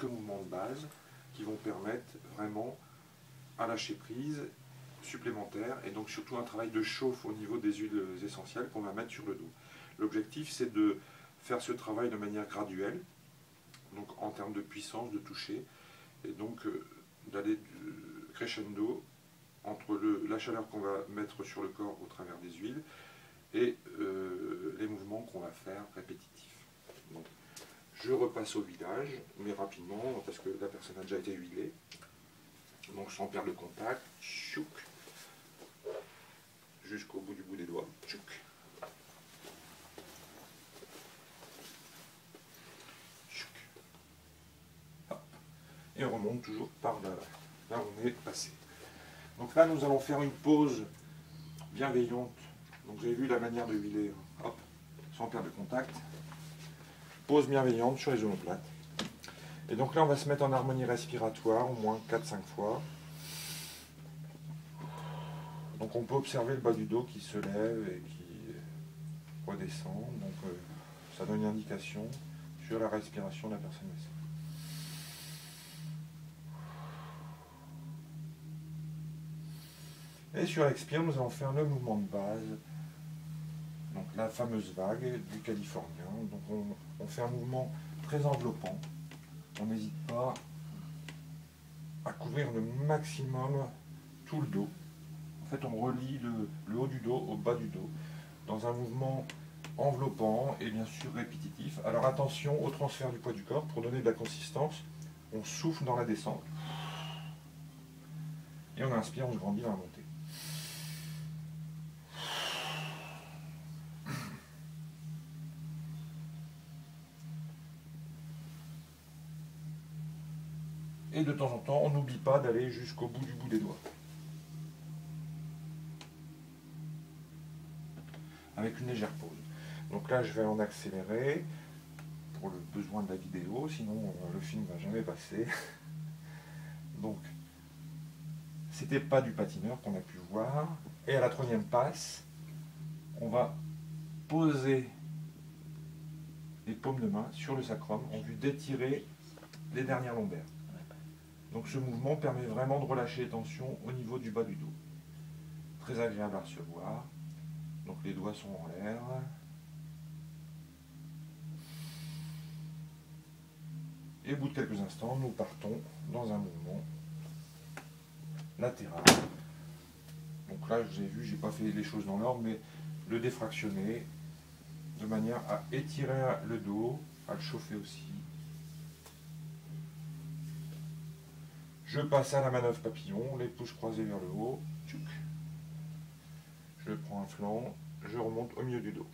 quelques mouvements de base qui vont permettre vraiment un lâcher prise supplémentaire et donc surtout un travail de chauffe au niveau des huiles essentielles qu'on va mettre sur le dos. L'objectif, c'est de faire ce travail de manière graduelle, donc en termes de puissance, de toucher, et donc d'aller crescendo entre la chaleur qu'on va mettre sur le corps au travers des huiles et les mouvements qu'on va faire répétitifs. Donc, je repasse au huilage, mais rapidement, parce que la personne a déjà été huilée. Donc sans perdre le contact, chouk, jusqu'au bout des doigts, chouk. Chouk. Hop. Et on remonte toujours par là où on est passé. Donc là, nous allons faire une pause bienveillante. Donc vous avez vu la manière de huiler, hop, sans perdre le contact. Pause bienveillante sur les omoplates. Et donc là, on va se mettre en harmonie respiratoire, au moins 4-5 fois. Donc on peut observer le bas du dos qui se lève et qui redescend. Donc ça donne une indication sur la respiration de la personne aussi. Et sur l'expire, nous allons faire le mouvement de base. Donc la fameuse vague du californien. Donc on fait un mouvement très enveloppant. On n'hésite pas à couvrir le maximum tout le dos. En fait, on relie le haut du dos au bas du dos dans un mouvement enveloppant et bien sûr répétitif. Alors attention au transfert du poids du corps. Pour donner de la consistance, on souffle dans la descente et on inspire, on se grandit dans la montée. Et de temps en temps, on n'oublie pas d'aller jusqu'au bout des doigts. Avec une légère pause. Donc là, je vais en accélérer pour le besoin de la vidéo, sinon le film ne va jamais passer. Donc, c'était pas du patineur qu'on a pu voir. Et à la troisième passe, on va poser les paumes de main sur le sacrum en vue d'étirer les dernières lombaires. Donc ce mouvement permet vraiment de relâcher les tensions au niveau du bas du dos. Très agréable à recevoir. Donc les doigts sont en l'air. Et au bout de quelques instants, nous partons dans un mouvement latéral. Donc là, vous avez vu, je n'ai pas fait les choses dans l'ordre, mais le défractionner de manière à étirer le dos, à le chauffer aussi. Je passe à la manœuvre papillon, les pouces croisés vers le haut. Je prends un flanc, je remonte au milieu du dos.